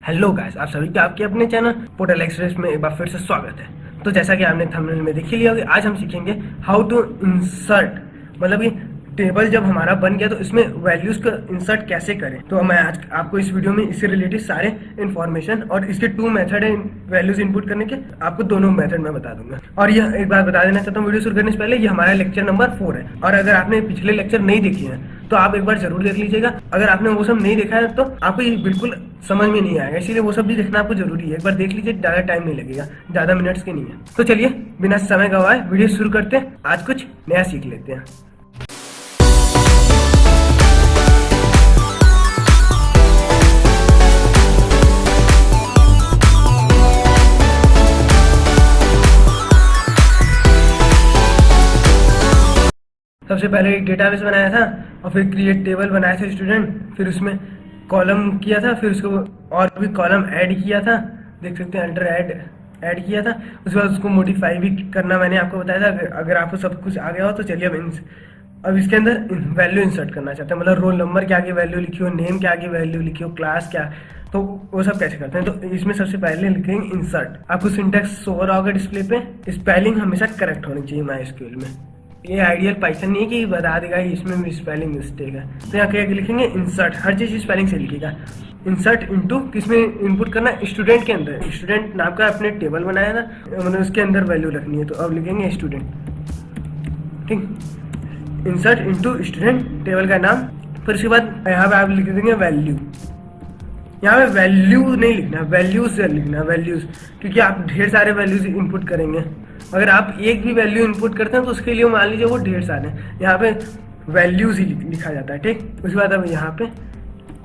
Hello guys, आप सभी का आपके अपने चैनल पोर्टल एक्सप्रेस में एक बार फिर से स्वागत है। तो जैसा कि आपने थंबनेल में देख ही लिया होगा, आज हम सीखेंगे हाउ टू इंसर्ट, मतलब कि टेबल जब हमारा बन गया तो इसमें वैल्यूज को इंसर्ट कैसे करें। तो मैं आज आपको इस वीडियो में इससे रिलेटेड सारे इन्फॉर्मेशन और इसके 2 मेथड है वैल्यूज इनपुट करने के, आपको दोनों मेथड में बता दूंगा। और यह एक बार बता देना चाहता हूँ वीडियो शुरू करने से पहले, ये हमारा लेक्चर नंबर 4 है। और अगर आपने पिछले लेक्चर नहीं देखे हैं तो आप एक बार जरूर देख लीजिएगा। अगर आपने वो सब नहीं देखा है तो आपको ये बिल्कुल समझ में नहीं आएगा, इसीलिए वो सब भी देखना आपको जरूरी है। एक बार देख लीजिए, ज्यादा टाइम नहीं लगेगा, ज्यादा मिनट्स के नहीं है। तो चलिए बिना समय गवाए वीडियो शुरू करते हैं। आज कुछ नया सीख लेते हैं। सबसे पहले एक डेटाबेस बनाया था और फिर क्रिएट टेबल बनाया था स्टूडेंट, फिर उसमें कॉलम किया था, फिर उसको और भी कॉलम ऐड किया था, देख सकते हैं अल्टर ऐड किया था। उसके बाद उसको मॉडिफाई भी करना मैंने आपको बताया था। अगर आपको सब कुछ आ गया हो तो चलिए अब इसके अंदर वैल्यू इंसर्ट करना चाहते हैं, मतलब रोल नंबर के आगे वैल्यू लिखी हो, नेम के आगे वैल्यू लिखी हो, क्लास क्या, तो वो सब कैसे करते हैं। तो इसमें सबसे पहले लिखेंगे इंसर्ट। आपको सिंटैक्स शो हो रहा होगा डिस्प्ले पे। स्पेलिंग हमेशा करेक्ट होनी चाहिए माइस्क्यूएल में। ये आइडियल पाइथन नहीं है कि बता देगा इसमें भी स्पेलिंग मिस्टेक है। तो यहाँ क्या लिखेंगे इंसर्ट, हर चीज स्पेलिंग से लिखेगा। इंसर्ट इनटू किसमें इनपुट करना है, स्टूडेंट के अंदर। स्टूडेंट नाम का अपने टेबल बनाया था, मतलब उसके अंदर वैल्यू रखनी है, तो अब लिखेंगे स्टूडेंट। ठीक, इंसर्ट इनटू स्टूडेंट टेबल का नाम। फिर उसके बाद यहाँ पे आप लिख देंगे वैल्यू। यहाँ पे वैल्यू नहीं लिखना, वैल्यूज लिखना, वैल्यूज, क्योंकि आप ढेर सारे वैल्यूज इनपुट करेंगे। अगर आप एक भी वैल्यू इनपुट करते हैं तो उसके लिए मान लीजिए वो ढेर सारे हैं, यहाँ पे वैल्यूज ही लिखा जाता है। ठीक, उसके बाद अब यहाँ पे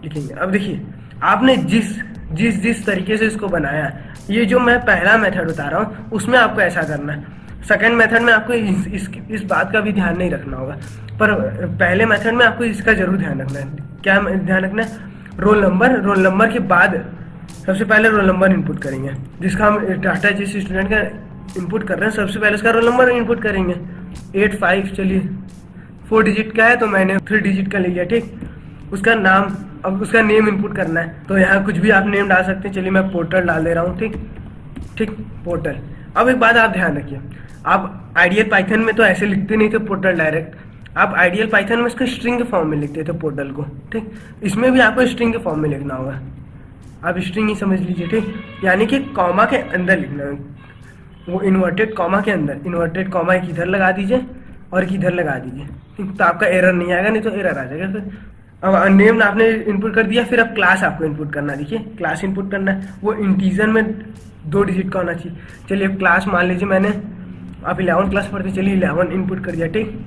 लिखेंगे। अब देखिए आपने जिस तरीके से इसको बनाया, ये जो मैं पहला मेथड बता रहा हूँ उसमें आपको ऐसा करना है। सेकंड मेथड में आपको इस बात का भी ध्यान नहीं रखना होगा, पर पहले मेथड में आपको इसका जरूर ध्यान रखना है। क्या ध्यान रखना है, रोल नंबर के बाद सबसे पहले रोल नंबर इनपुट करेंगे। जिसका हम डाटा जिस स्टूडेंट का इनपुट कर रहे हैं सबसे पहले उसका रोल नंबर इनपुट करेंगे। 8 5, चलिए 4 डिजिट का है तो मैंने 3 डिजिट का ले लिया। ठीक, उसका नाम, अब उसका नेम इनपुट करना है, तो यहाँ कुछ भी आप नेम डाल सकते हैं। चलिए मैं पोर्टल डाल दे रहा हूँ। ठीक, पोर्टल। अब एक बात आप ध्यान रखिए, आप आइडियल पाइथन में तो ऐसे लिखते नहीं थे पोर्टल डायरेक्ट, आप आइडियल पाइथन में इसको स्ट्रिंग के फॉर्म में लिखते थे पोर्टल को। ठीक, इसमें भी आपको स्ट्रिंग के फॉर्म में लिखना होगा। आप स्ट्रिंग ही समझ लीजिए। ठीक, यानी कि कॉमा के अंदर लिखना है, वो इन्वर्टेड कॉमा के अंदर। इन्वर्टेड कॉमा एक इधर लगा दीजिए और एक इधर लगा दीजिए। ठीक, तो आपका एरर नहीं आएगा, नहीं तो एरर आ जाएगा। फिर अब नेम आपने इनपुट कर दिया, फिर अब क्लास आपको इनपुट करना है। देखिए क्लास इनपुट करना है, वो इंटीजर में 2 डिजिट का होना चाहिए। चलिए क्लास मान लीजिए मैंने, आप 11 क्लास पढ़ते, चलिए 11 इनपुट कर दिया। ठीक,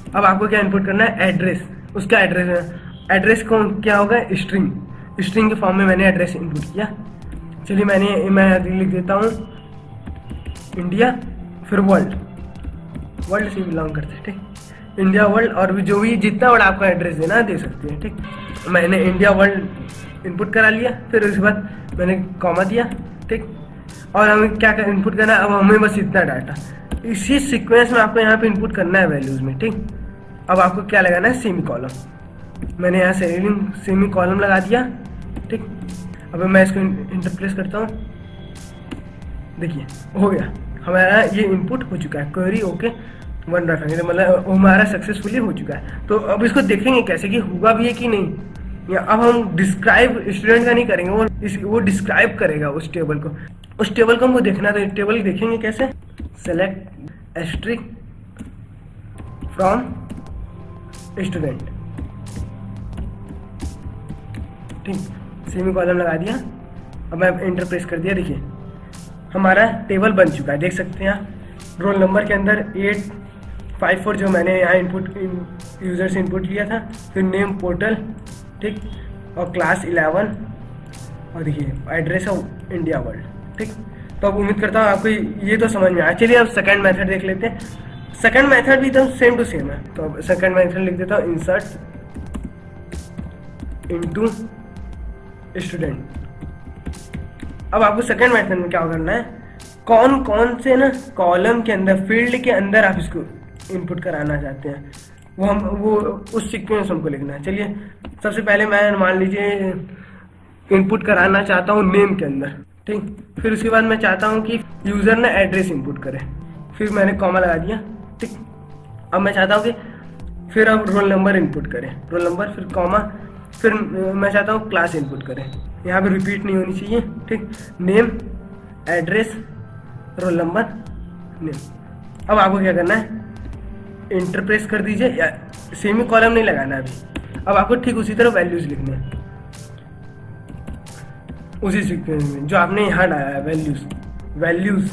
अब आपको क्या इनपुट करना है, एड्रेस। उसका एड्रेस को क्या होगा, स्ट्रिंग के फॉर्म में मैंने एड्रेस इनपुट किया। चलिए मैं लिख देता हूँ इंडिया, फिर वर्ल्ड से बिलोंग करते हैं। ठीक, इंडिया वर्ल्ड, और भी जो भी जितना बड़ा आपका एड्रेस देना है दे सकते हैं। ठीक, मैंने इंडिया वर्ल्ड इनपुट करा लिया, फिर उसके बाद मैंने कॉमा दिया। ठीक, और हमें क्या इनपुट करना है, अब हमें बस इतना डाटा, इसी सीक्वेंस में आपको यहाँ पे इनपुट करना है वैल्यूज में। ठीक, अब आपको क्या लगाना है, सेमी कॉलम। मैंने यहाँ सेमी कॉलम लगा दिया। ठीक, अब मैं इसको इंटरप्रेस करता हूँ। देखिए हो गया, हमारा ये इनपुट हो चुका है। क्वेरी ओके 1 रखेंगे, मतलब हमारा सक्सेसफुली हो चुका है। तो अब इसको देखेंगे कैसे कि हुआ भी है कि नहीं। या अब हम डिस्क्राइब स्टूडेंट का नहीं करेंगे, वो डिस्क्राइब करेगा उस टेबल को। उस टेबल को हमको देखना, तो टेबल देखेंगे कैसे, सेलेक्ट एस्ट्रिक फ्रॉम स्टूडेंट। ठीक, सेमी कॉलम लगा दिया, अब मैं एंटर प्रेस कर दिया। देखिए हमारा टेबल बन चुका है, देख सकते हैं आप। रोल नंबर के अंदर 854 जो मैंने यहाँ यूजर से इनपुट लिया था, फिर नेम पोर्टल। ठीक, और क्लास 11, और देखिए एड्रेस ऑफ इंडिया वर्ल्ड। ठीक, तो अब उम्मीद करता हूँ आपको ये तो समझ में आया। चलिए अब सेकंड मेथड देख लेते हैं। सेकंड मेथड भी एकदम सेम टू सेम है, तो अब सेकंड मेथड लिख देता हूँ, इंसर्ट इनटू स्टूडेंट। अब आपको सेकंड मेथड में क्या करना है, कौन से ना कॉलम के अंदर, फील्ड के अंदर आप इसको इनपुट कराना चाहते हैं, वो उस सीक्वेंस हमको लिखना है। चलिए सबसे पहले मैं मान लीजिए इनपुट कराना चाहता हूँ नेम के अंदर, ठीक। फिर उसके बाद मैं चाहता हूँ कि यूजर ना एड्रेस इनपुट करे, फिर मैंने कॉमा लगा दिया, ठीक। अब मैं चाहता हूँ कि फिर अब रोल नंबर इनपुट करें, रोल नंबर फिर कॉमा, फिर मैं चाहता हूँ क्लास इनपुट करें, यहाँ पे रिपीट नहीं होनी चाहिए, ठीक। Name, address, roll number, name. अब आपको क्या करना है, इंटर प्रेस कर दीजिए, या सेमी कॉलम नहीं लगाना अभी। अब आपको ठीक उसी तरह वैल्यूज लिखने हैं, उसी सीक्वेंस में जो आपने यहाँ डाला है, वैल्यूज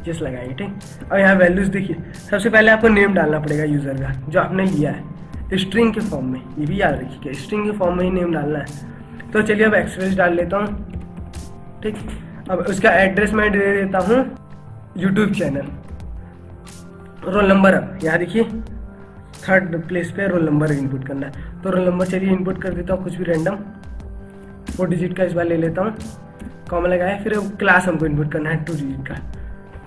जस्ट लगाएंगे, ठीक। और यहाँ वैल्यूज देखिए, सबसे पहले आपको नेम डालना पड़ेगा यूजर का जो आपने लिया है, स्ट्रिंग के फॉर्म में, ये भी याद रखिए स्ट्रिंग के फॉर्म में ही नेम डालना है। तो चलिए अब एक्सप्रेस डाल लेता हूँ, ठीक। अब उसका एड्रेस मैं दे देता हूँ यूट्यूब चैनल। रोल नंबर, अब यहाँ देखिए थर्ड प्लेस पे रोल नंबर इनपुट करना है, तो रोल नंबर चलिए इनपुट कर देता हूँ कुछ भी रैंडम 4 डिजिट का इस बार ले लेता हूँ, कॉमा लगाया। फिर क्लास हमको इनपुट करना है 2 डिजिट का,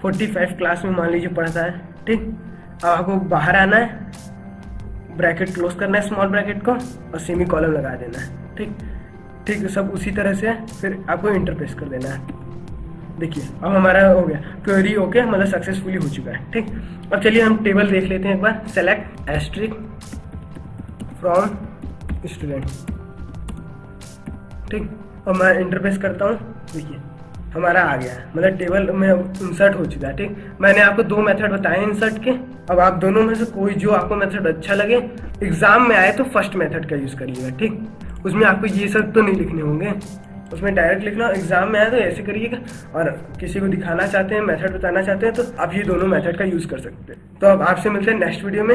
45 क्लास में मान लीजिए पढ़ता है, ठीक। अब आपको बाहर आना है, ब्रैकेट क्लोज करना है स्मॉल ब्रैकेट को और सेमी कॉलम लगा देना है, ठीक। ठीक सब उसी तरह से फिर आपको इंटर प्रेस कर देना है। देखिए अब हमारा हो गया क्वेरी, ओके, मतलब सक्सेसफुली हो चुका है, ठीक। अब चलिए हम टेबल देख लेते हैं एक बार। सेलेक्ट एस्ट्रिक फ्रॉम स्टूडेंट, ठीक। और मैं इंटरप्रेस करता हूँ, देखिए हमारा आ गया है, मतलब टेबल में इंसर्ट हो चुका है, ठीक। मैंने आपको 2 मेथड बताए इंसर्ट के, अब आप दोनों में से कोई जो आपको मेथड अच्छा लगे, एग्जाम में आए तो फर्स्ट मेथड का यूज करिएगा, ठीक। उसमें आपको ये सब तो नहीं लिखने होंगे, उसमें डायरेक्ट लिखना। एग्जाम में आए तो ऐसे करिएगा, और किसी को दिखाना चाहते हैं, मेथड बताना चाहते हैं, तो आप ये दोनों मेथड का यूज कर सकते हैं। तो अब आपसे मिलते हैं नेक्स्ट वीडियो में।